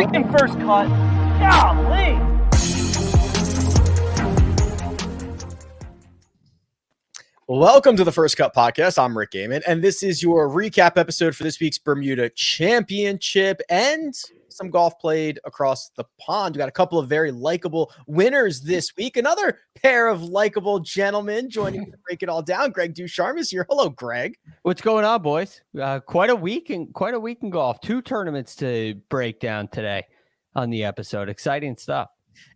freaking first cut. Golly. Welcome to the First Cut Podcast. I'm Rick Gehman, and this is your recap episode for this week's Bermuda Championship and some golf played across the pond. We got a couple of very likable winners this week. Another pair of likable gentlemen joining to break it all down. Greg DuCharme is here. Hello, Greg. What's going on, boys? Quite a week in golf. 2 tournaments to break down today on the episode. Exciting stuff.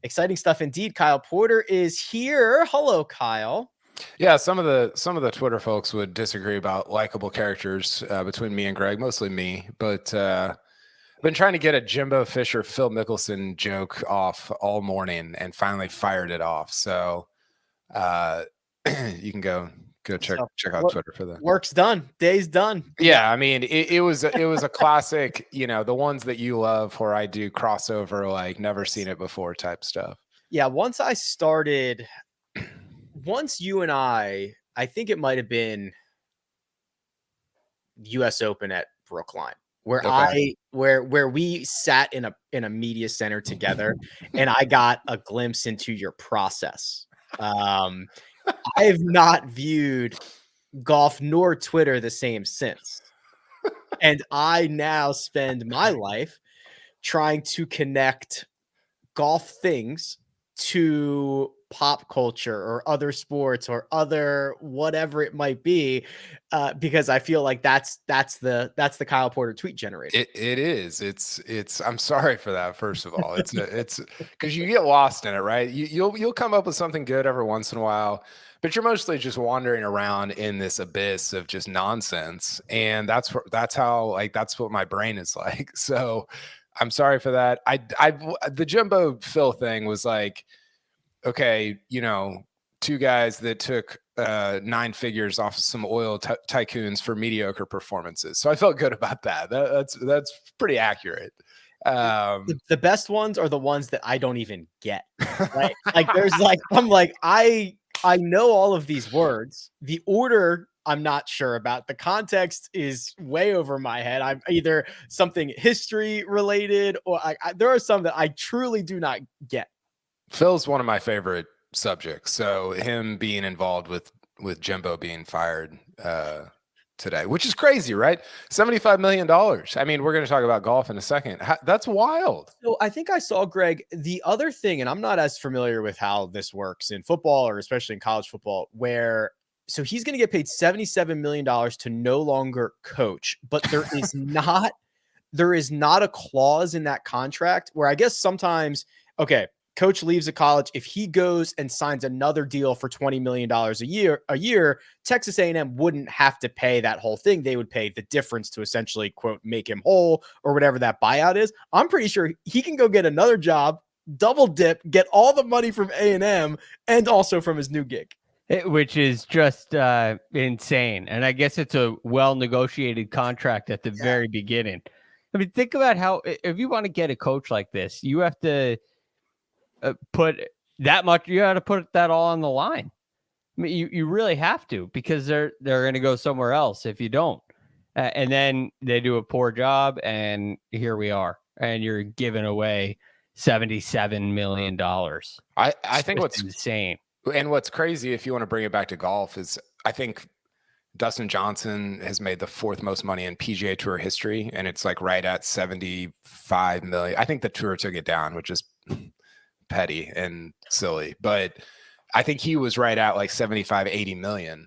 Exciting stuff indeed. Kyle Porter is here. Hello, Kyle. Yeah, some of the Twitter folks would disagree about likable characters between me and Greg, mostly me. But I've been trying to get a Jimbo Fisher, Phil Mickelson joke off all morning, and finally fired it off. So you can go check out Twitter for that. Work's done. Day's done. Yeah, I mean it was a classic, the ones that you love, where I do crossover, like never seen it before type stuff. Yeah, once you and I think it might have been US Open at Brookline, where where we sat in a media center together and I got a glimpse into your process. I have not viewed golf nor Twitter the same since. And I now spend my life trying to connect golf things to pop culture or other sports or other whatever it might be, because I feel like that's the Kyle Porter tweet generator. It is. It's. I'm sorry for that. First of all, it's because you get lost in it, right? You'll come up with something good every once in a while, but you're mostly just wandering around in this abyss of just nonsense, and that's what my brain is like. So I'm sorry for that. The Jimbo Phil thing was like, okay, 2 guys that took 9 figures off of some oil tycoons for mediocre performances. So I felt good about that. That's pretty accurate. The best ones are the ones that I don't even get. Right? Like there's like, I'm like, I know all of these words. The order I'm not sure about. The context is way over my head. I'm either something history related or there are some that I truly do not get. Phil's one of my favorite subjects. So him being involved with Jimbo being fired today, which is crazy, right? $75 million. I mean, we're going to talk about golf in a second. That's wild. So I think I saw, Greg, the other thing, and I'm not as familiar with how this works in football or especially in college football, so he's going to get paid $77 million to no longer coach, but there is not a clause in that contract where I guess sometimes, okay, coach leaves a college. If he goes and signs another deal for $20 million a year, Texas A&M wouldn't have to pay that whole thing. They would pay the difference to essentially, quote, make him whole or whatever that buyout is. I'm pretty sure he can go get another job, double dip, get all the money from A&M and also from his new gig. Which is just insane. And I guess it's a well-negotiated contract at the very beginning. I mean, think about how, if you want to get a coach like this, you have to put that much, you got to put that all on the line. I mean, you really have to, because they're going to go somewhere else if you don't. And then they do a poor job, and here we are. And you're giving away $77 million. I think what's insane. And what's crazy, if you want to bring it back to golf, is I think Dustin Johnson has made the 4th most money in PGA Tour history, and it's like right at $75 million. I think the tour took it down, which is petty and silly, but I think he was right at like 75-80 million.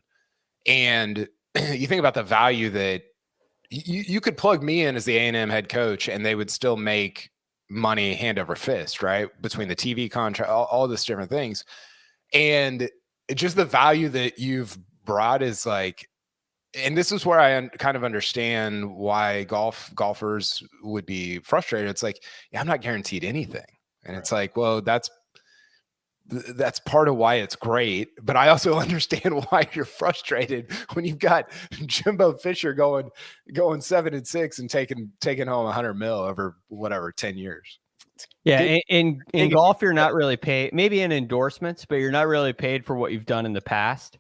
And you think about the value that you could plug me in as the A&M head coach, and they would still make money hand over fist, right? Between the TV contract, all this different things. And just the value that you've brought is like, and this is where I kind of understand why golfers would be frustrated. It's like, yeah, I'm not guaranteed anything. And it's like, well, that's part of why it's great. But I also understand why you're frustrated when you've got Jimbo Fisher going 7-6 and taking home $100 million over whatever 10 years. Yeah, in golf, you're not really paid, maybe in endorsements, but you're not really paid for what you've done in the past.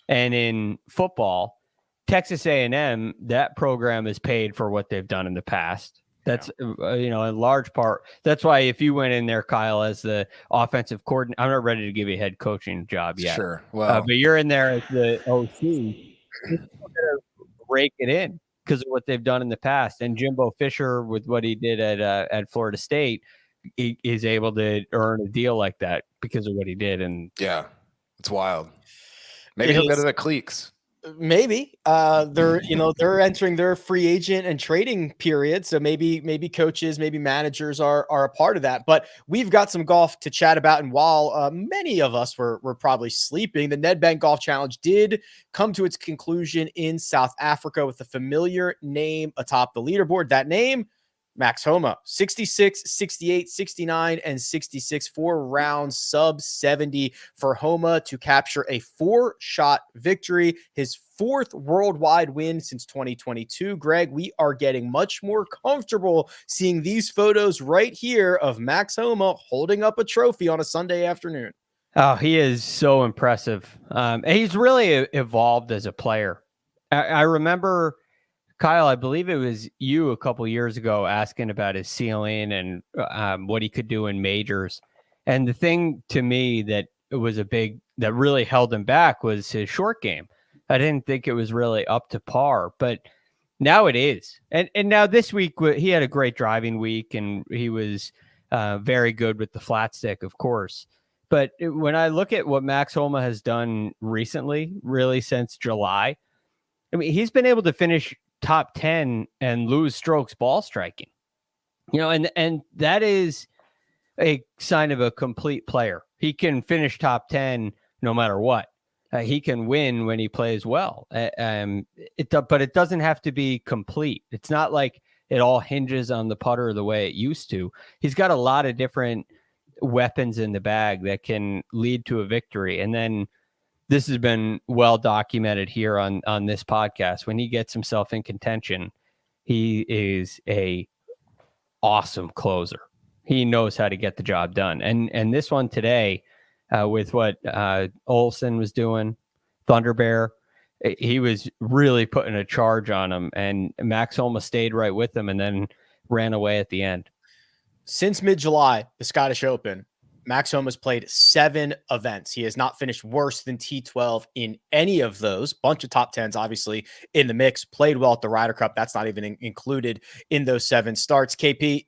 And in football, Texas A&M, that program is paid for what they've done in the past. That's, in large part. That's why if you went in there, Kyle, as the offensive coordinator, I'm not ready to give you a head coaching job yet. Sure. Well, but you're in there as the OC. You're still gonna rake it in because of what they've done in the past. And Jimbo Fisher, with what he did at Florida State, he is able to earn a deal like that because of what he did. And yeah, it's wild. Maybe he'll go to the cliques. Maybe they're entering their free agent and trading period. So maybe coaches, maybe managers are a part of that. But we've got some golf to chat about. And while many of us were probably sleeping, the Nedbank Golf Challenge did come to its conclusion in South Africa with a familiar name atop the leaderboard. That name, Max Homa, 66, 68, 69, and 66, 4 rounds, sub 70 for Homa to capture a 4-shot victory, his 4th worldwide win since 2022. Greg, we are getting much more comfortable seeing these photos right here of Max Homa holding up a trophy on a Sunday afternoon. Oh, he is so impressive. He's really evolved as a player. I remember, Kyle, I believe it was you a couple years ago asking about his ceiling and what he could do in majors. And the thing to me that really held him back was his short game. I didn't think it was really up to par, but now it is. And now this week, he had a great driving week and he was very good with the flat stick, of course. But when I look at what Max Homa has done recently, really since July, I mean, he's been able to finish top 10 and lose strokes ball striking, and that is a sign of a complete player. He can finish top 10 no matter what. He can win when he plays well. But it doesn't have to be complete. It's not like it all hinges on the putter the way it used to. He's got a lot of different weapons in the bag that can lead to a victory. And then this has been well documented here on this podcast. When he gets himself in contention, he is a awesome closer. He knows how to get the job done. And this one today, with what Olsen was doing, Thunder Bear, he was really putting a charge on him. And Max Homa stayed right with him and then ran away at the end. Since mid-July, the Scottish Open, Max Homa's played 7 events. He has not finished worse than T12 in any of those. Bunch of top 10s, obviously, in the mix. Played well at the Ryder Cup. That's not even included in those 7 starts. KP,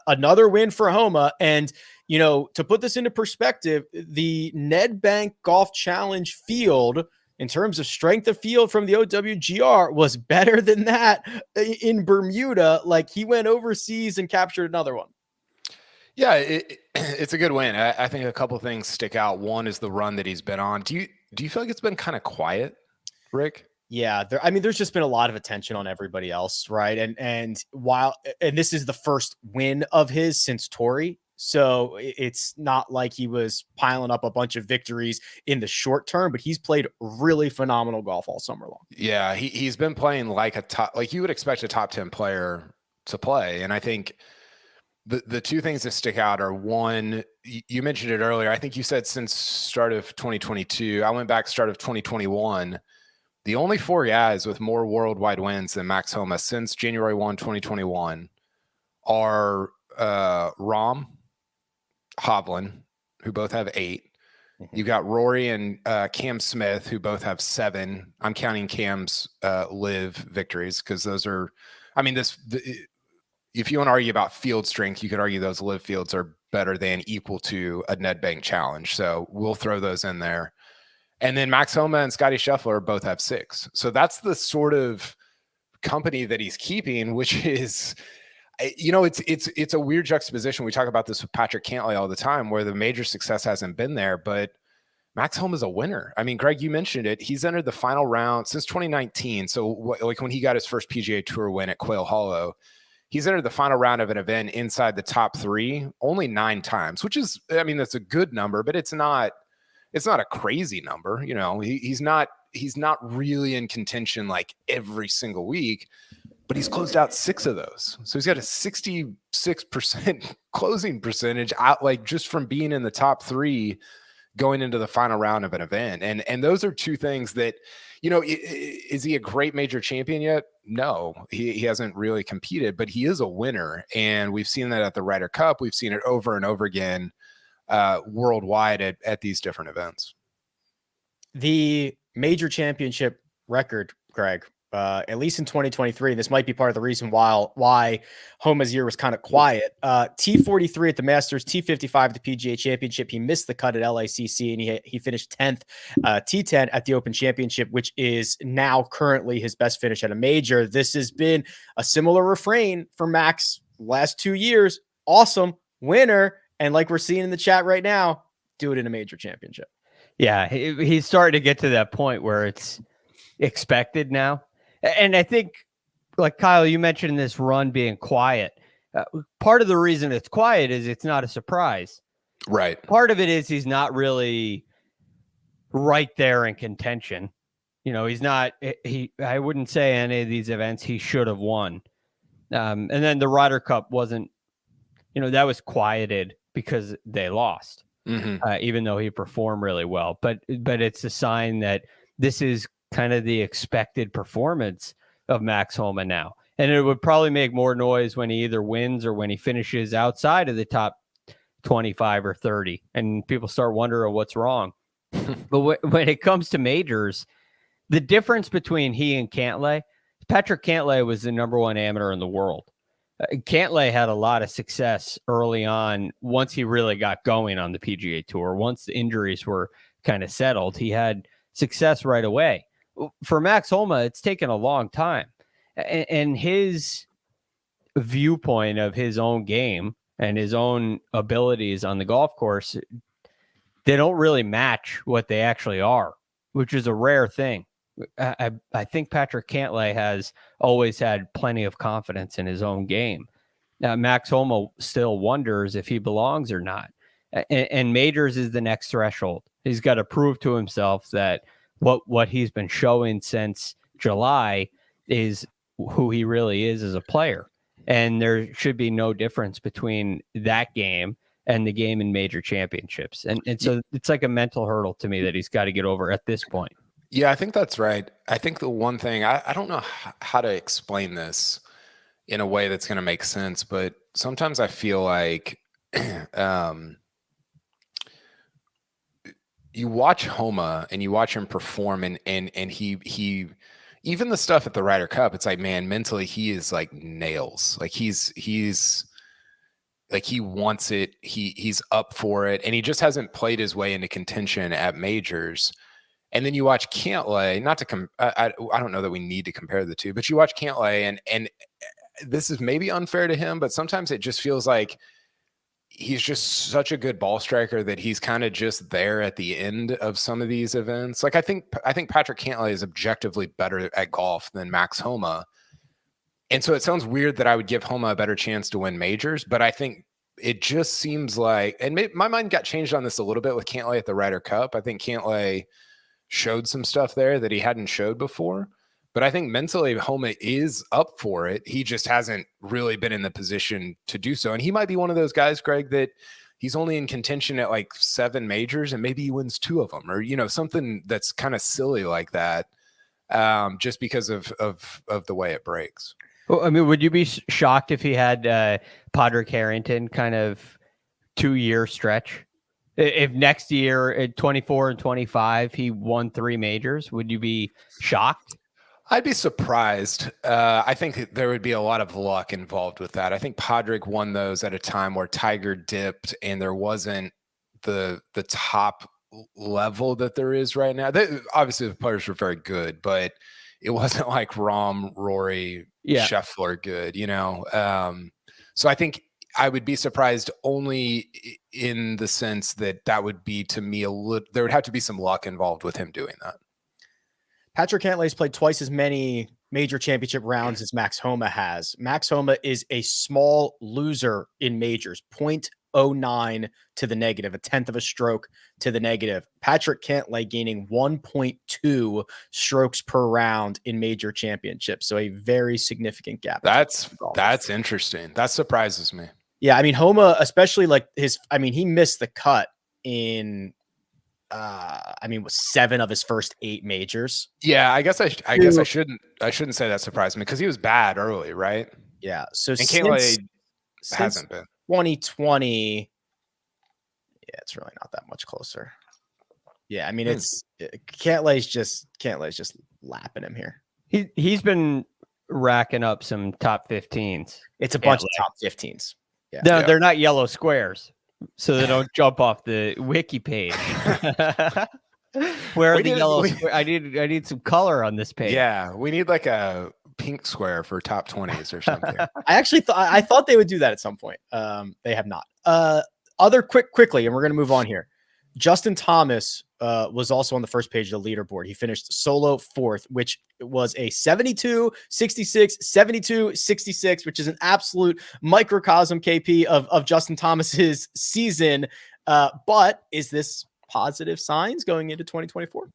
another win for Homa. And, to put this into perspective, the Nedbank Golf Challenge field, in terms of strength of field from the OWGR, was better than that in Bermuda. Like, he went overseas and captured another one. Yeah, it's a good win. I think a couple of things stick out. One is the run that he's been on. Do you feel like it's been kind of quiet, Rick? Yeah, there's just been a lot of attention on everybody else, right? And this is the first win of his since Torrey. So it's not like he was piling up a bunch of victories in the short term, but he's played really phenomenal golf all summer long. Yeah, he's been playing like you would expect a top 10 player to play. And I think the two things that stick out are, one, you mentioned it earlier. I think you said since start of 2022. I went back start of 2021. The only 4 guys with more worldwide wins than Max Homa since January 1, 2021 are Rahm, Hovland, who both have 8. You got Rory and Cam Smith, who both have 7. I'm counting Cam's live victories because those are, if you want to argue about field strength, you could argue those live fields are better than equal to a Nedbank Challenge. So we'll throw those in there. And then Max Homa and Scotty Scheffler both have 6. So that's the sort of company that he's keeping, which is, it's a weird juxtaposition. We talk about this with Patrick Cantlay all the time, where the major success hasn't been there, but Max Homa is a winner. I mean, Greg, you mentioned it. He's entered the final round since 2019. So like when he got his first PGA Tour win at Quail Hollow, he's entered the final round of an event inside the top 3 only 9 times, which is, that's a good number, but it's not a crazy number. He's not really in contention like every single week, but he's closed out 6 of those. So he's got a 66% closing percentage out, like just from being in the top 3 going into the final round of an event. And those are two things that, is he a great major champion yet? No, he hasn't really competed, but he is a winner. And we've seen that at the Ryder Cup. We've seen it over and over again worldwide at these different events. The major championship record, Greg, at least in 2023, this might be part of the reason why Homa's year was kind of quiet. T43 at the Masters, T55 at the PGA Championship. He missed the cut at LACC, and he finished 10th. T10 at the Open Championship, which is now currently his best finish at a major. This has been a similar refrain for Max last 2 years. Awesome winner, and like we're seeing in the chat right now, do it in a major championship. Yeah, he's starting to get to that point where it's expected now. And I think, like Kyle, you mentioned this run being quiet. Part of the reason it's quiet is it's not a surprise. Right. Part of it is he's not really right there in contention. He's not, I wouldn't say any of these events he should have won. And then the Ryder Cup wasn't, that was quieted because they lost. Even though he performed really well, but it's a sign that this is kind of the expected performance of Max Homa now, and it would probably make more noise when he either wins or when he finishes outside of the top 25 or 30, and people start wondering what's wrong. But when it comes to majors, the difference between he and Cantlay, Patrick Cantlay was the number one amateur in the world. Cantlay had a lot of success early on once he really got going on the PGA Tour. Once the injuries were kind of settled, he had success right away. For Max Homa, it's taken a long time. And his viewpoint of his own game and his own abilities on the golf course, they don't really match what they actually are, which is a rare thing. I think Patrick Cantlay has always had plenty of confidence in his own game. Now, Max Homa still wonders if he belongs or not. And majors is the next threshold. He's got to prove to himself that what he's been showing since July is who he really is as a player. And there should be no difference between that game and the game in major championships. And so it's like a mental hurdle to me that he's got to get over at this point. Yeah, I think that's right. I think the one thing, I don't know how to explain this in a way that's going to make sense, but sometimes I feel like you watch Homa and you watch him perform and he even the stuff at the Ryder Cup, it's like, man, mentally he is like nails. Like he's like he wants it. He's up for it, and he just hasn't played his way into contention at majors. And then you watch Cantlay, not to I don't know that we need to compare the two, but you watch Cantlay and this is maybe unfair to him, but sometimes it just feels like he's just such a good ball striker that he's kind of just there at the end of some of these events. Like I think Patrick Cantlay is objectively better at golf than Max Homa. And so it sounds weird that I would give Homa a better chance to win majors, but I think it just seems like, and my mind got changed on this a little bit with Cantlay at the Ryder Cup. I think Cantlay showed some stuff there that he hadn't showed before, but I think mentally Homa is up for it. He just hasn't really been in the position to do so. And he might be one of those guys, Greg, that he's only in contention at like 7 majors and maybe he wins 2 of them, or, something that's kind of silly like that. Just because of the way it breaks. Well, I mean, would you be shocked if he had Padraig Harrington kind of 2-year stretch? If next year at 24 and 25, he won 3 majors, would you be shocked? I'd be surprised. I think there would be a lot of luck involved with that. I think Padraig won those at a time where Tiger dipped and there wasn't the top level that there is right now. Obviously, the players were very good, but it wasn't like Rahm, Rory, Scheffler good, So I think I would be surprised only in the sense that would be, to me, there would have to be some luck involved with him doing that. Patrick Cantlay's played twice as many major championship rounds as Max Homa has. Max Homa is a small loser in majors, 0.09 to the negative, a tenth of a stroke to the negative. Patrick Cantlay gaining 1.2 strokes per round in major championships. So a very significant gap. That's interesting. That surprises me. Yeah. I mean, Homa, especially like he missed the cut in was 7 of his first 8 majors. Yeah, I guess I shouldn't say that surprised me because he was bad early, right? Yeah. So And since hasn't been 2020, yeah, it's really not that much closer. Yeah, I mean Cantlay's just lapping him here. He's been racking up some top 15s. It's a bunch of top 15s. Yeah. No, they're not yellow squares, so they don't jump off the wiki page. Where are the yellow squares? I need some color on this page. Yeah, we need like a pink square for top 20s or something. I thought they would do that at some point. They have not. Quickly, and we're going to move on here. Justin Thomas was also on the first page of the leaderboard. He finished solo 4th, which was a 72, 66, 72, 66, which is an absolute microcosm, KP, of Justin Thomas's season. But is this positive signs going into 2024?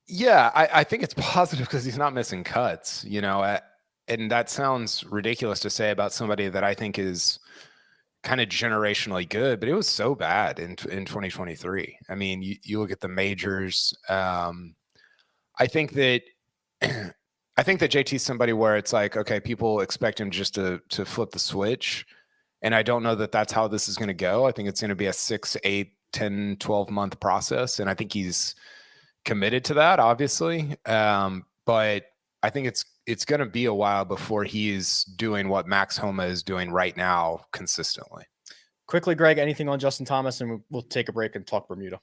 Yeah, I think it's positive because he's not missing cuts, and that sounds ridiculous to say about somebody that I think is kind of generationally good, but it was so bad in 2023. I mean, you look at the majors. I think that JT's somebody where it's like, okay, people expect him just to flip the switch. And I don't know that that's how this is going to go. I think it's going to be a 6, 8, 10, 12 month process. And I think he's committed to that, obviously. But I think it's going to be a while before he's doing what Max Homa is doing right now consistently. Quickly, Greg, anything on Justin Thomas, and we'll take a break and talk Bermuda.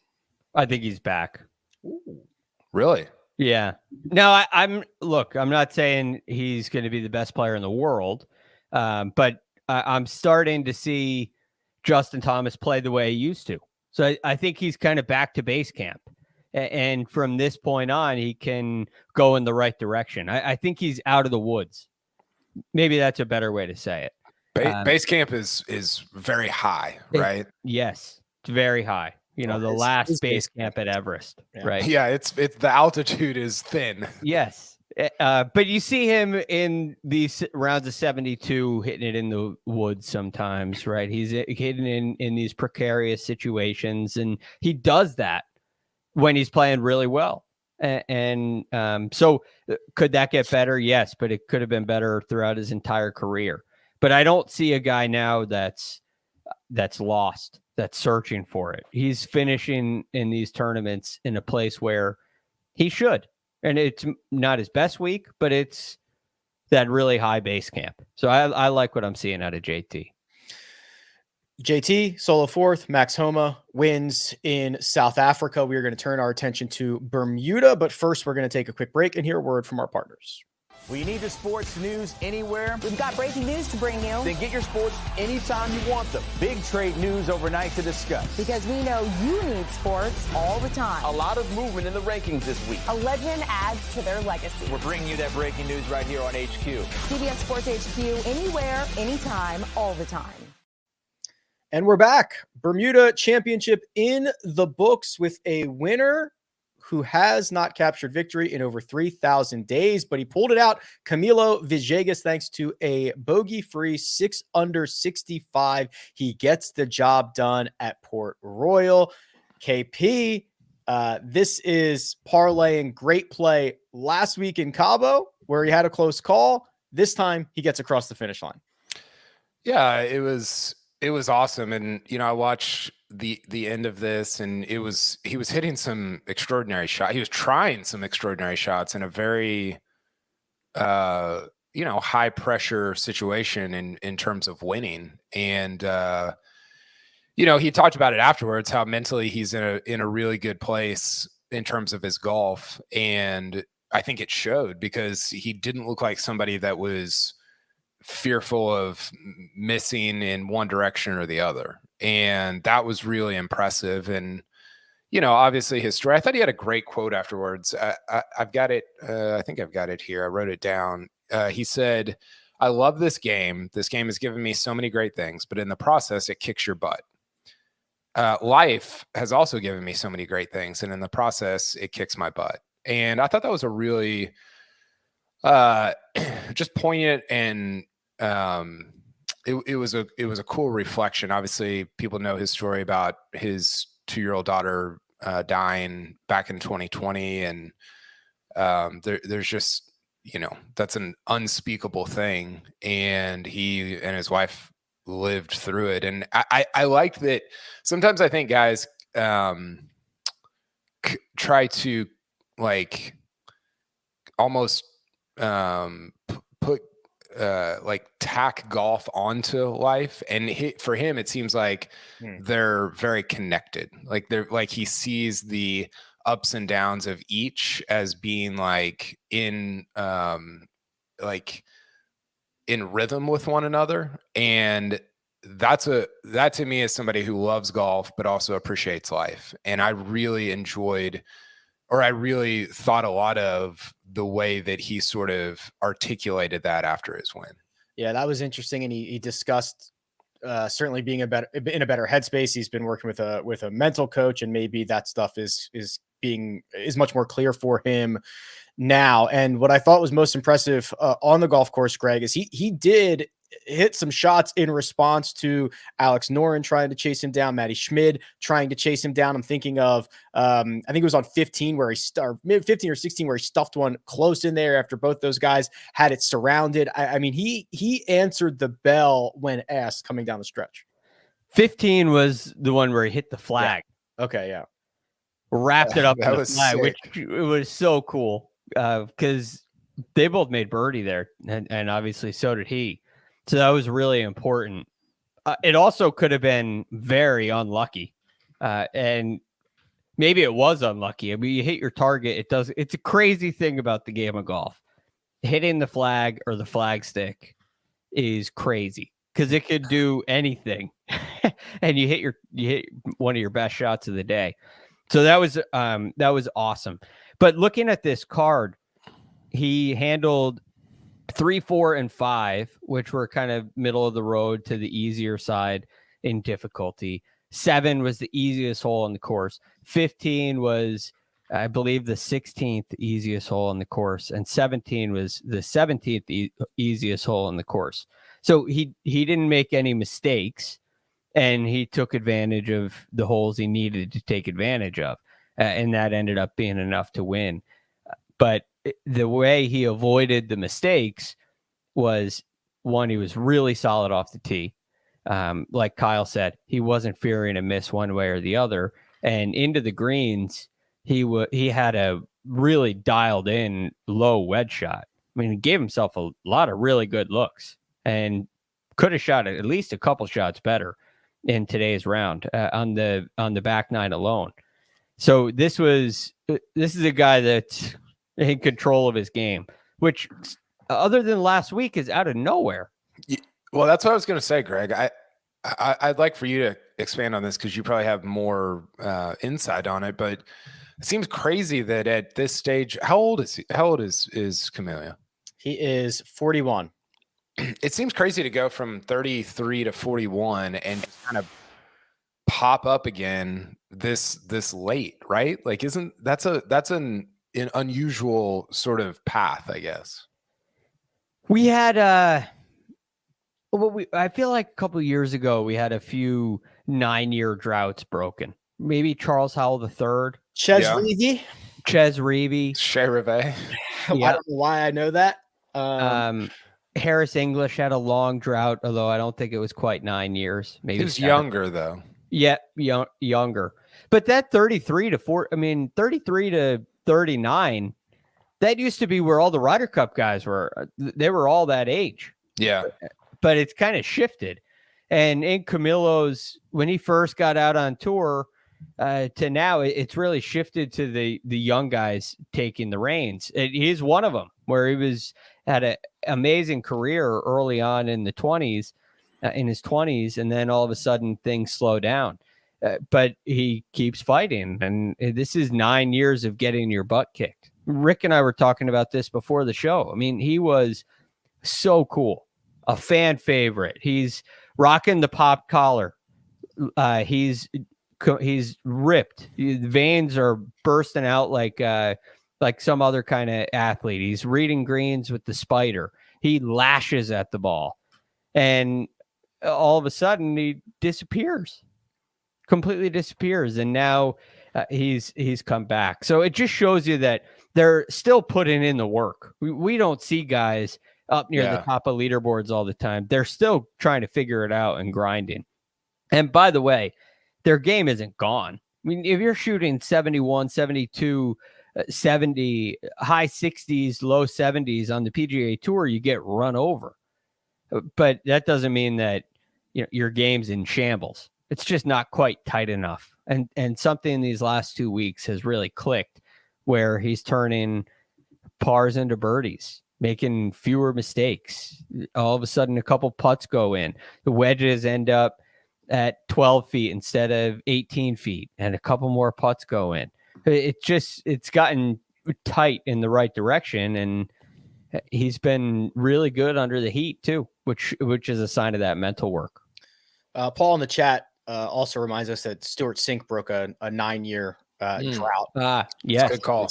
I think he's back. Ooh. Really? Yeah. No, I'm not saying he's going to be the best player in the world, but I'm starting to see Justin Thomas play the way he used to. So I think he's kind of back to base camp. And from this point on, he can go in the right direction. I think he's out of the woods. Maybe that's a better way to say it. Base camp is very high, right? Yes, it's very high. The last base camp at Everest, right? Yeah, it's the altitude is thin. Yes. But you see him in these rounds of 72 hitting it in the woods sometimes, right? He's hitting in these precarious situations, and he does that when he's playing really well. And so could that get better? Yes, but it could have been better throughout his entire career. But I don't see a guy now that's lost, that's searching for it. He's finishing in these tournaments in a place where he should. And it's not his best week, but it's that really high base camp. So I like what I'm seeing out of JT. JT, solo 4th, Max Homa wins in South Africa. We are going to turn our attention to Bermuda, but first we're going to take a quick break and hear a word from our partners. We need the sports news anywhere. We've got breaking news to bring you. Then get your sports anytime you want them. Big trade news overnight to discuss. Because we know you need sports all the time. A lot of movement in the rankings this week. A legend adds to their legacy. We're bringing you that breaking news right here on HQ. CBS Sports HQ, anywhere, anytime, all the time. And we're back. Bermuda Championship in the books with a winner who has not captured victory in over 3,000 days, but he pulled it out. Camilo Villegas, thanks to a bogey-free 6 under 65. He gets the job done at Port Royal. KP, this is parlaying great play last week in Cabo, where he had a close call. This time, he gets across the finish line. Yeah, it was awesome. And, I watched the end of this, and he was hitting some extraordinary shots. He was trying some extraordinary shots in a very, high pressure situation in terms of winning. And, he talked about it afterwards, how mentally he's in a really good place in terms of his golf. And I think it showed because he didn't look like somebody that was fearful of missing in one direction or the other. And that was really impressive. And, obviously his story, I thought he had a great quote afterwards. I've got it. I think I've got it here. I wrote it down. He said, "I love this game. This game has given me so many great things, but in the process, it kicks your butt. Life has also given me so many great things, and in the process, it kicks my butt." And I thought that was a really just poignant and it was a cool reflection. Obviously, people know his story about his 2-year-old daughter dying back in 2020, and there's just, that's an unspeakable thing, and he and his wife lived through it. And I like that. Sometimes I think guys try to like almost put like tack golf onto life, and for him it seems like they're very connected. Like he sees the ups and downs of each as being like in rhythm with one another. And that to me is somebody who loves golf but also appreciates life. And I really thought a lot of the way that he sort of articulated that after his win. Yeah, that was interesting. And he discussed certainly being in a better headspace. He's been working with a mental coach, and maybe that stuff is much more clear for him now. And what I thought was most impressive on the golf course, Greg, is he did hit some shots in response to Alex Noren trying to chase him down, Matty Schmid trying to chase him down. I'm thinking of, I think it was on 15 where 15 or 16 where he stuffed one close in there after both those guys had it surrounded. I mean, he answered the bell when asked coming down the stretch. 15 was the one where he hit the flag. Yeah. Okay. Yeah. Wrapped it up that in the was flag, sick. which it was so cool because they both made birdie there, and obviously so did he. So that was really important. It also could have been very unlucky, and maybe it was unlucky. I mean, you hit your target. It's a crazy thing about the game of golf. Hitting the flag or the flag stick is crazy because it could do anything, and you hit one of your best shots of the day. So that was awesome. But looking at this card, he handled 3, 4, and 5, which were kind of middle of the road to the easier side in difficulty. 7 was the easiest hole on the course. 15 was, I believe, the 16th easiest hole on the course, and 17 was the 17th easiest hole on the course. So he didn't make any mistakes, and he took advantage of the holes he needed to take advantage of, and that ended up being enough to win. But the way he avoided the mistakes was, one, he was really solid off the tee. Like Kyle said, he wasn't fearing a miss one way or the other. And into the greens, he had a really dialed in low wedge shot. I mean, he gave himself a lot of really good looks and could have shot at least a couple shots better in today's round on the back nine alone. So this is a guy that's in control of his game, which other than last week is out of nowhere. Well, that's what I was going to say, Greg. I'd like for you to expand on this because you probably have more insight on it, but it seems crazy that at this stage, how old is he? How old is Camilo? He is 41. It seems crazy to go from 33 to 41 and just kind of pop up again this late, right? Like, that's an unusual sort of path, I guess. We had I feel like a couple of years ago we had a few 9-year droughts broken. Maybe Charles Howell III, Ches Reavie. Shea Rivet. I don't know why I know that. Harris English had a long drought, although I don't think it was quite 9 years. Maybe he was younger though. Yeah, younger. But that 33 to 39, that used to be where all the Ryder Cup guys were. They were all that age. Yeah. But it's kind of shifted. And in Camilo's, when he first got out on tour to now, it's really shifted to the young guys taking the reins. He's one of them, where he had an amazing career early on in the 20s, in his 20s, and then all of a sudden things slow down. But he keeps fighting, and this is 9 years of getting your butt kicked. Rick and I were talking about this before the show. I mean, he was so cool, a fan favorite. He's rocking the pop collar. He's ripped. The veins are bursting out like some other kind of athlete. He's reading greens with the spider. He lashes at the ball, and all of a sudden he completely disappears. And now he's come back. So it just shows you that they're still putting in the work. We don't see guys up near the top of leaderboards all the time. They're still trying to figure it out and grinding. And by the way, their game isn't gone. I mean, if you're shooting 71, 72, 70, high 60s, low 70s on the PGA Tour, you get run over. But that doesn't mean that your game's in shambles. It's just not quite tight enough. And something in these last 2 weeks has really clicked, where he's turning pars into birdies, making fewer mistakes. All of a sudden, a couple putts go in. The wedges end up at 12 feet instead of 18 feet, and a couple more putts go in. It's gotten tight in the right direction, and he's been really good under the heat too, which is a sign of that mental work. Paul in the chat also reminds us that Stuart Sink broke a 9-year drought. Yes, good call.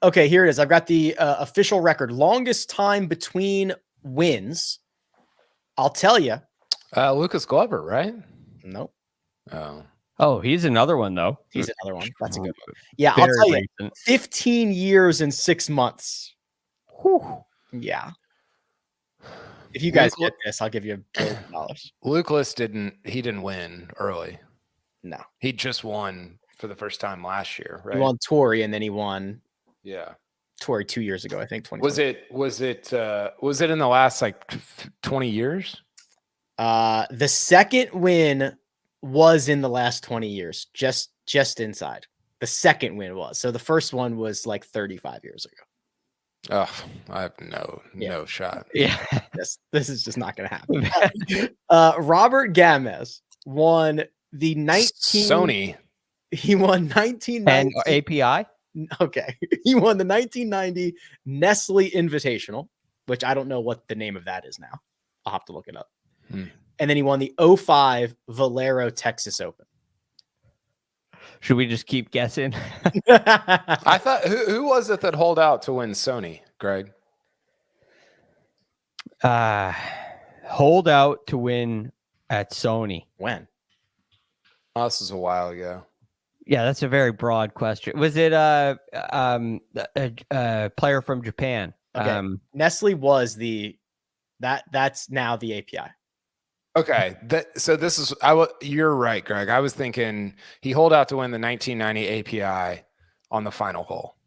Okay, here it is. I've got the official record. Longest time between wins. I'll tell you. Lucas Glover, right? Nope. Oh, he's another one, though. He's another one. That's a good one. Yeah, I'll tell you. 15 years and 6 months. Whew. Yeah. If you guys get this, I'll give you $1 billion. Lucas didn't win early. No. He just won for the first time last year, right? He won Torrey, and then he won Torrey 2 years ago, I think. Was it in the last 20 years? The second win was in the last 20 years, just inside. The second win was. So the first one was 35 years ago. Oh, I have no shot. Yeah. This is just not going to happen. Robert Gamez won the Sony. He won 1990 and API. Okay. He won the 1990 Nestle Invitational, which I don't know what the name of that is now. I'll have to look it up. And then he won the 05 Valero Texas Open. Should we just keep guessing? I thought who was it that holed out to win Sony, Greg? Hold out to win at Sony. When? Oh, this was a while ago. Yeah, that's a very broad question. Was it a player from Japan? Okay. Nestle was that's now the API. Okay, so this is you're right, Greg. I was thinking he holed out to win the 1990 API on the final hole,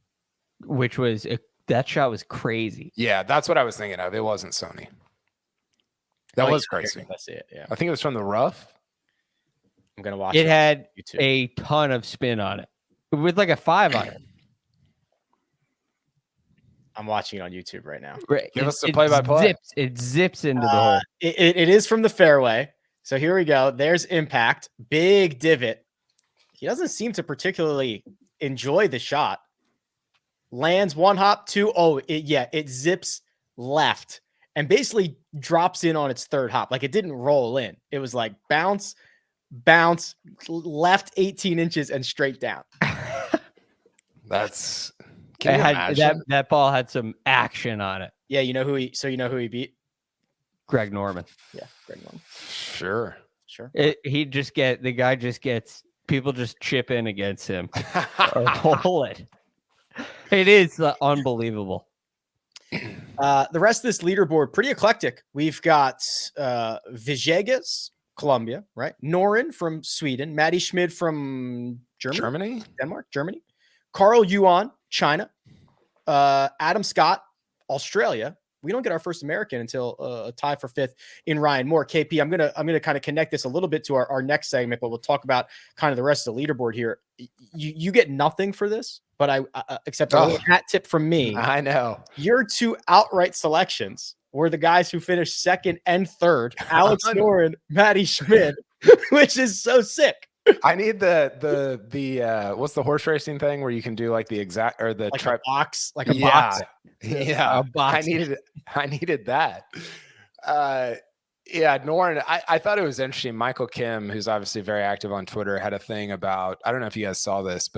which was that shot was crazy. Yeah, that's what I was thinking of. It wasn't Sony. That was crazy. That's it. Yeah, I think it was from the rough. I'm gonna watch. It had a ton of spin on it, with a 5 on it. I'm watching it on YouTube right now. Right. Give us the play-by-play. It zips into the hole. It is from the fairway. So here we go. There's impact. Big divot. He doesn't seem to particularly enjoy the shot. Lands one hop, two. Oh, it zips left and basically drops in on its third hop. It didn't roll in. It was bounce, left 18 inches and straight down. That's... That ball had some action on it. Yeah, you know who he beat? Greg Norman. Yeah, Greg Norman. Sure. The guy just gets people just chip in against him or hole it. It is unbelievable. The rest of this leaderboard pretty eclectic. We've got Villegas, Colombia, right? Noren from Sweden, Matty Schmid from Germany, Denmark, Germany, Carl Yuan, China, Adam Scott, Australia. We don't get our first American until a tie for 5th in Ryan Moore. KP, I'm gonna kind of connect this a little bit to our next segment, but we'll talk about kind of the rest of the leaderboard here. You get nothing for this, but I except a little hat tip from me. I know your 2 outright selections were the guys who finished 2nd and 3rd, Alex Noren, Matty Schmid, which is so sick. I need the what's the horse racing thing where you can do the exact or the box, a box. Yeah, a box. I needed that. Noren, I thought it was interesting. Michael Kim, who's obviously very active on Twitter, had a thing about, I don't know if you guys saw this,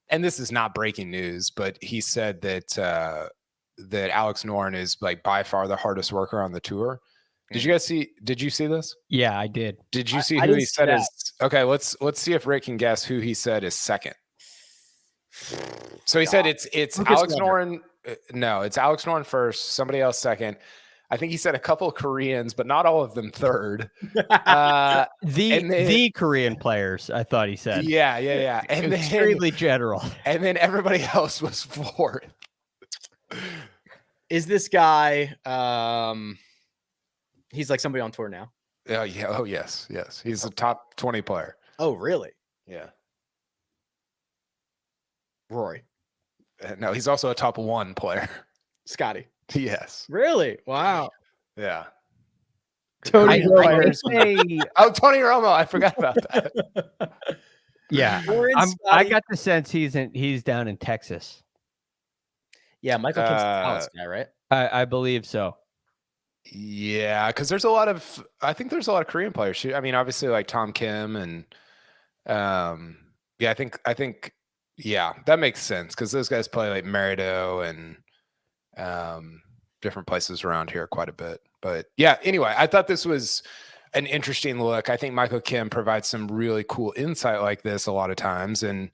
and this is not breaking news, but he said that Alex Noren is by far the hardest worker on the tour. Did you see this? Yeah, I did. Did you see I who didn't he see said that. is okay? Let's see if Rick can guess who he said is second. So he said it's Lucas Alex Wonder. Noren. No, it's Alex Noren first. Somebody else second. I think he said a couple of Koreans, but not all of them third. And then- The Korean players, I thought he said. Yeah. And then Extremely general. and then everybody else was fourth. Is this guy? He's like somebody on tour now. Oh yeah. Oh yes. He's a top 20 player. Oh, really? Yeah. Rory, No, he's also a top 1 player. Scotty. Yes. Really? Wow. Yeah. Tony I Romo. say, Oh, Tony Romo. I forgot about that. yeah. Rory and I Scotty. got the sense he's down in Texas. Yeah, Michael Kim's the Dallas guy, right? I believe so. Yeah, because I think there's a lot of Korean players. I mean, obviously like Tom Kim and yeah, I think yeah, that makes sense because those guys play like Merido and different places around here quite a bit. But yeah, anyway, I thought this was an interesting look. I think Michael Kim provides some really cool insight like this a lot of times. And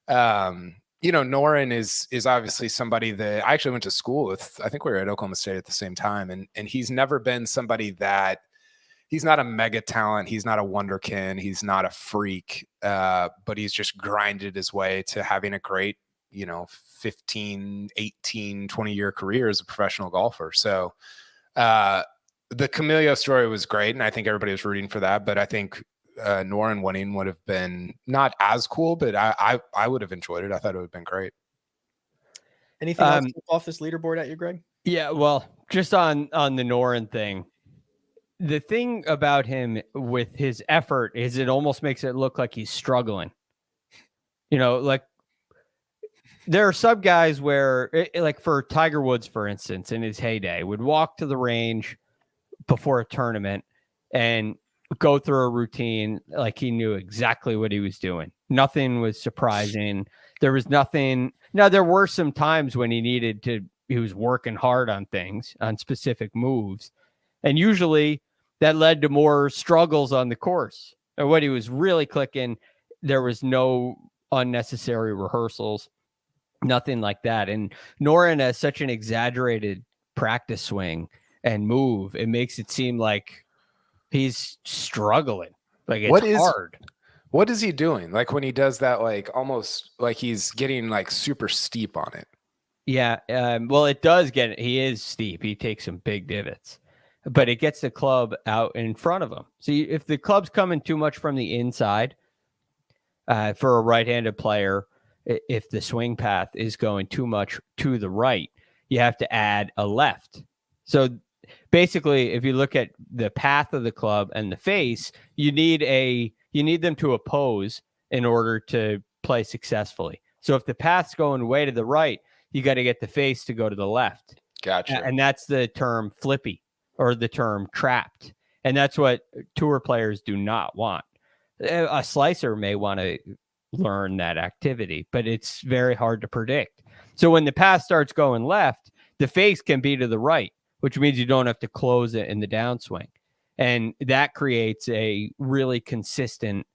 Noren is obviously somebody that I actually went to school with. I think we were at Oklahoma State at the same time. And he's never been somebody that he's not a mega talent. He's not a wonderkin. He's not a freak, but he's just grinded his way to having a great, 15, 18, 20-year career as a professional golfer. So the Camilo story was great, and I think everybody was rooting for that. But I think Noren winning would have been not as cool, but I would have enjoyed it. I thought it would have been great. Anything else off this leaderboard at you, Greg? Yeah, well, just on the Noren thing, the thing about him with his effort is it almost makes it look like he's struggling. Like there are some guys where, like for Tiger Woods, for instance, in his heyday, would walk to the range before a tournament and go through a routine like he knew exactly what he was doing. Nothing was surprising. There was nothing. Now, there were some times when he was working hard on things, on specific moves. And usually that led to more struggles on the course. And when he was really clicking, there was no unnecessary rehearsals, nothing like that. And Noren has such an exaggerated practice swing and move. It makes it seem like he's struggling. Like it's hard. What is he doing? Like when he does that, like almost like he's getting like super steep on it. Yeah. Well, it does he is steep. He takes some big divots, but it gets the club out in front of him. So if the club's coming too much from the inside for a right-handed player, if the swing path is going too much to the right, you have to add a left. So basically, if you look at the path of the club and the face, you need them to oppose in order to play successfully. So if the path's going way to the right, you got to get the face to go to the left. Gotcha. And that's the term flippy or the term trapped. And that's what tour players do not want. A slicer may want to learn that activity, but it's very hard to predict. So when the path starts going left, the face can be to the right, which means you don't have to close it in the downswing. And that creates a really consistent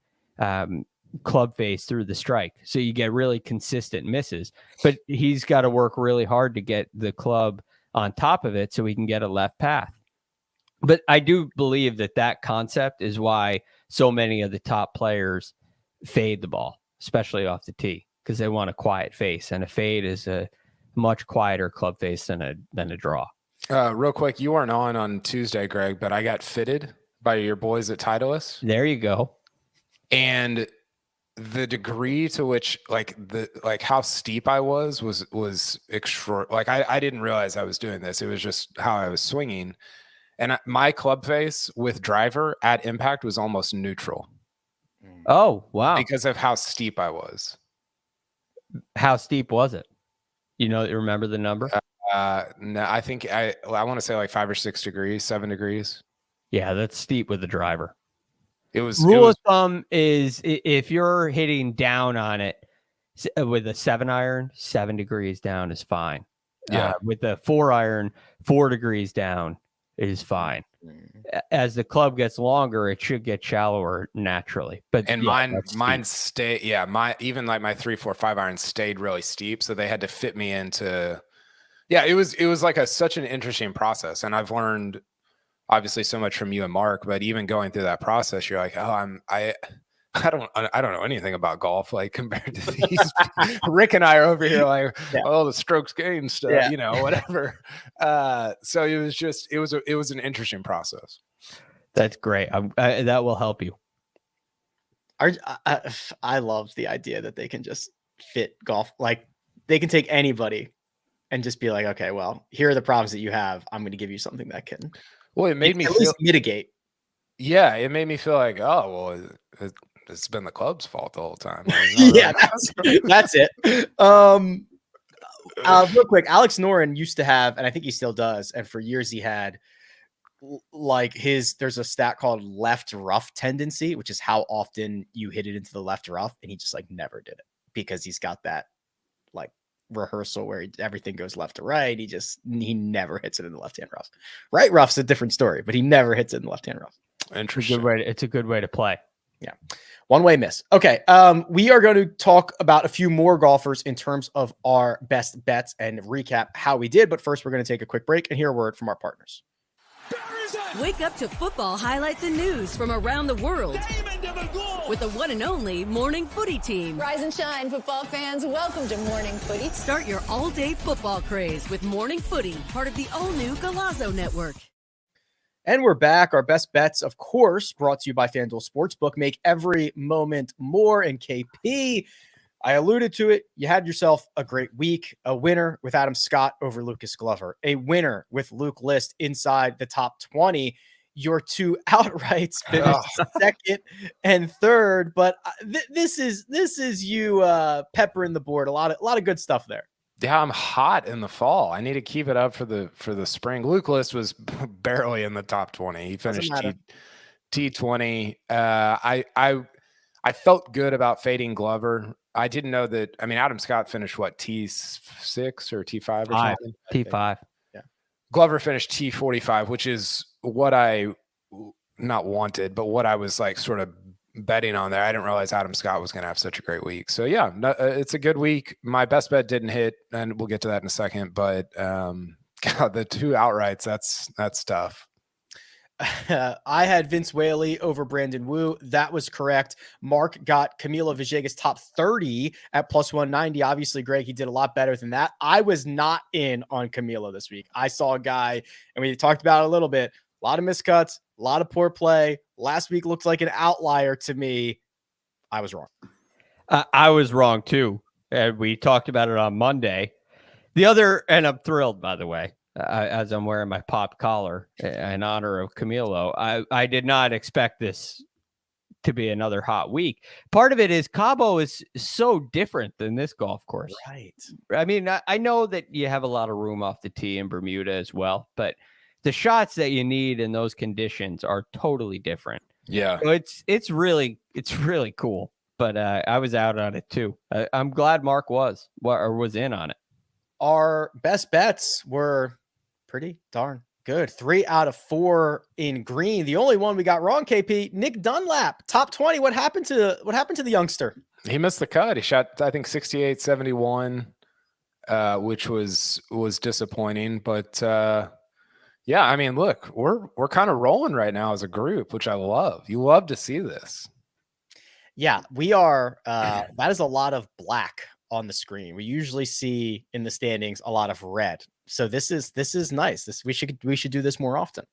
club face through the strike. So you get really consistent misses, but he's got to work really hard to get the club on top of it so he can get a left path. But I do believe that concept is why so many of the top players fade the ball, especially off the tee, because they want a quiet face, and a fade is a much quieter club face than a draw. Real quick, you weren't on Tuesday, Greg, but I got fitted by your boys at Titleist. There you go. And the degree to which how steep I was extraordinary. Like I didn't realize I was doing this. It was just how I was swinging. And my club face with driver at impact was almost neutral. Oh, wow. Because of how steep I was. How steep was it? Remember the number? No, I think I want to say like 5 or 6 degrees, 7 degrees. Yeah, that's steep with the driver. Rule of thumb is if you're hitting down on it with a 7-iron, 7 degrees down is fine. Yeah. With a 4-iron, 4 degrees down is fine. as the club gets longer, it should get shallower naturally. But and mine stayed. Yeah, even like my 3, 4, 5 iron stayed really steep, so they had to fit me into. Yeah, it was like such an interesting process, and I've learned obviously so much from you and Mark. But even going through that process, you're like, oh, I don't know anything about golf, like compared to these. Rick and I are over here like, oh, the strokes gained stuff, whatever. So it was an interesting process. That's great. That will help you. I love the idea that they can just fit golf. Like they can take anybody and just be like, okay, well, here are the problems that you have. I'm going to give you something that can. Well, it made me at least mitigate. Yeah, it made me feel like, oh, well, it's been the club's fault the whole time. Yeah, that's it. Real quick, Alex Noren used to have, and I think he still does, and for years he had like there's a stat called left rough tendency, which is how often you hit it into the left rough, and he just like never did it because he's got that like rehearsal where everything goes left to right. He never hits it in the left-hand rough. Right rough's a different story, but he never hits it in the left-hand rough. Interesting. It's a good way to play. Yeah. One-way miss. Okay. We are going to talk about a few more golfers in terms of our best bets and recap how we did. But first, we're going to take a quick break and hear a word from our partners. Wake up to football highlights and news from around the world with the one and only Morning Footy team. Rise and shine, football fans. Welcome to Morning Footy. Start your all-day football craze with Morning Footy, part of the all-new Golazo Network. And we're back. Our best bets, of course, brought to you by FanDuel Sportsbook. Make every moment more. And KP, I alluded to it. You had yourself a great week. A winner with Adam Scott over Lucas Glover. A winner with Luke List inside the top 20. Your two outrights finished second and third. But this is you peppering the board. A lot of good stuff there. Yeah, I'm hot in the fall. I need to keep it up for the spring. Luke List was barely in the top 20. He finished T20. I felt good about fading Glover. I didn't know that. I mean, Adam Scott finished what, T6 or T5 or something? T5. Yeah. Glover finished T45, which is what I not wanted, but what I was like sort of betting on there. I didn't realize Adam Scott was going to have such a great week. So yeah, it's a good week. My best bet didn't hit, and we'll get to that in a second. But God, the two outrights, that's tough. I had Vince Whaley over Brandon Wu. That was correct. Mark got Camilo Villegas top 30 at plus 190. Obviously, Greg, he did a lot better than that. I was not in on Camilo this week. I saw a guy, and we talked about it a little bit, a lot of miscuts, a lot of poor play. Last week looked like an outlier to me. I was wrong. I was wrong too. And we talked about it on Monday. And I'm thrilled, by the way, as I'm wearing my pop collar in honor of Camilo. I did not expect this to be another hot week. Part of it is Cabo is so different than this golf course. Right. I mean, I know that you have a lot of room off the tee in Bermuda as well, but the shots that you need in those conditions are totally different. Yeah. So it's really cool. But I was out on it too. I'm glad Mark was in on it. Our best bets were pretty darn good. 3 out of 4 in green. The only one we got wrong, KP, Nick Dunlap, top 20. What happened to the youngster? He missed the cut. He shot, I think, 68, 71, which was disappointing. But yeah, I mean, look, we're kind of rolling right now as a group, which I love. You love to see this. Yeah, we are. That is a lot of black on the screen. We usually see in the standings a lot of red. So this is nice. We should do this more often.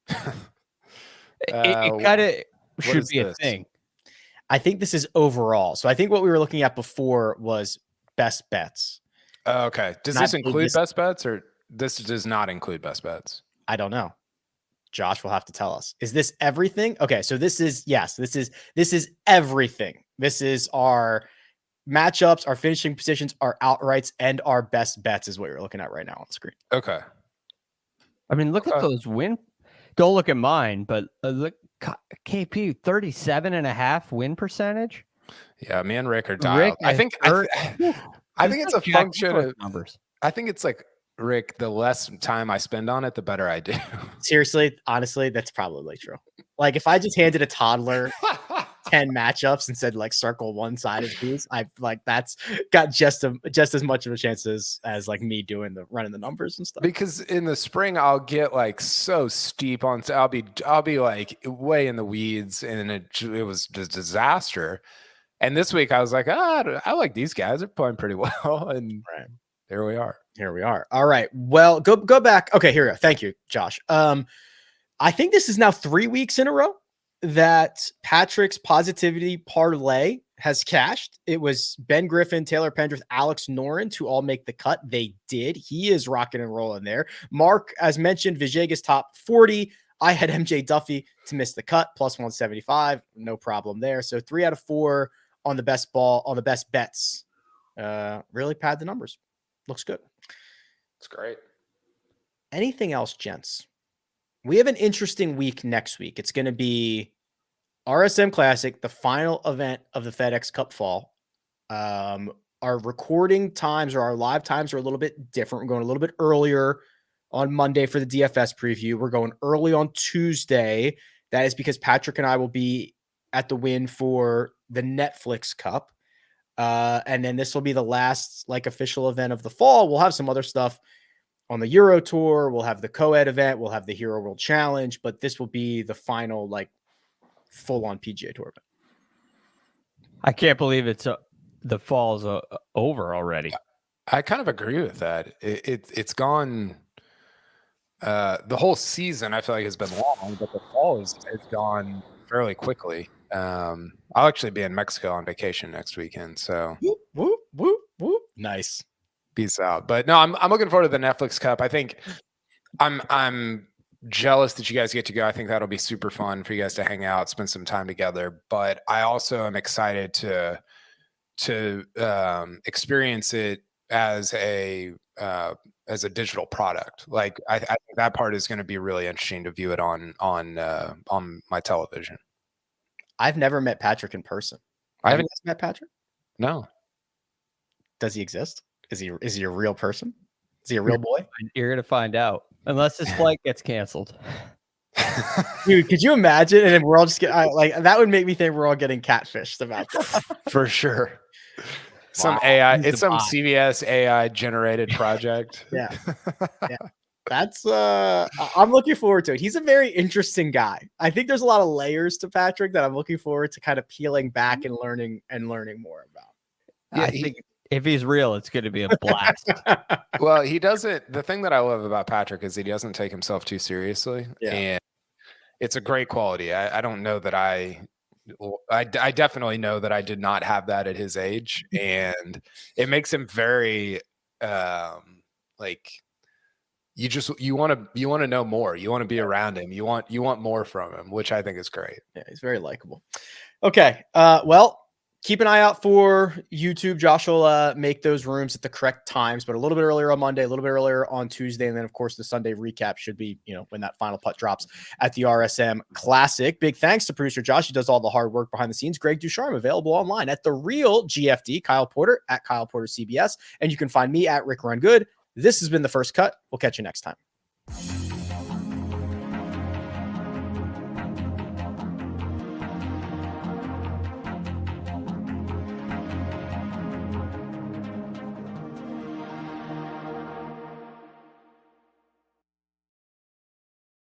It kind of should be a thing. I think this is overall. So I think what we were looking at before was best bets. Okay. Does this include best bets, or this does not include best bets? I don't know. Josh will have to tell us. Is this everything? Okay, so this is everything. This is our matchups, our finishing positions, our outrights, and our best bets is what you're looking at right now on the screen. Okay. I mean, look at those win. Don't look at mine, but look, KP 37.5 win percentage. Yeah, me and Rick are dialed. I think it's a function of numbers. I think it's like Rick, the less time I spend on it, the better I do. Seriously, honestly, that's probably true. Like if I just handed a toddler 10 matchups and said like circle one side of these, I like that's got just as much of a chance as like me doing running the numbers and stuff. Because in the spring I'll get like so steep on. I'll be like way in the weeds, and it was just disaster. And this week I was like, I like these guys. They're playing pretty well, and there we are. Here we are. All right. Well, go back. Okay, here we go. Thank you, Josh. I think this is now 3 weeks in a row that Patrick's positivity parlay has cashed. It was Ben Griffin, Taylor Pendrith, Alex Noren to all make the cut. They did. He is rocking and rolling there. Mark, as mentioned, Villegas top 40. I had MJ Duffy to miss the cut, plus 175. No problem there. So 3 out of 4 on the best ball, on the best bets. Really pad the numbers. Looks good. It's great. Anything else, gents? We have an interesting week next week. It's going to be RSM Classic, the final event of the FedEx Cup Fall. Our recording times or our live times are a little bit different. We're going a little bit earlier on Monday for the DFS preview. We're going early on Tuesday. That is because Patrick and I will be at the Win for the Netflix Cup. And then this will be the last like official event of the fall. We'll have some other stuff on the Euro Tour. We'll have the co-ed event. We'll have the Hero World Challenge, but this will be the final like full-on PGA Tour event. I can't believe the fall's over already. I kind of agree with that. It's gone. The whole season I feel like has been long, but the fall is gone fairly quickly. I'll actually be in Mexico on vacation next weekend, so whoop, whoop, whoop, whoop. Nice. Peace out. But no, I'm looking forward to the Netflix Cup. I think I'm jealous that you guys get to go. I think that'll be super fun for you guys to hang out, spend some time together. But I also am excited to experience it as a digital product. Like I think that part is going to be really interesting to view it on my television. I've never met Patrick in person. I haven't met Patrick. No. Does he exist? Is he a real person? Is he a real boy? You're gonna find out unless his flight gets canceled. Dude, could you imagine? And then we're all just like that would make me think we're all getting catfished about this. For sure. Some AI. It's some CBS AI generated project. Yeah. That's I'm looking forward to it. He's a very interesting guy. I think there's a lot of layers to Patrick that I'm looking forward to kind of peeling back and learning more about. Yeah, I think if he's real, it's going to be a blast. Well, he doesn't. The thing that I love about Patrick is he doesn't take himself too seriously. Yeah. And it's a great quality. I don't know that I definitely know that I did not have that at his age. And it makes him very like you want to know more. You want to be around him. You want more from him, which I think is great. Yeah, he's very likable. Okay. Well, keep an eye out for YouTube. Josh will make those rooms at the correct times, but a little bit earlier on Monday, a little bit earlier on Tuesday. And then, of course, the Sunday recap should be, when that final putt drops at the RSM Classic. Big thanks to producer Josh. He does all the hard work behind the scenes. Greg DuCharme, available online at The Real GFD. Kyle Porter at Kyle Porter CBS. And you can find me at Rick Run Good. This has been The First Cut. We'll catch you next time.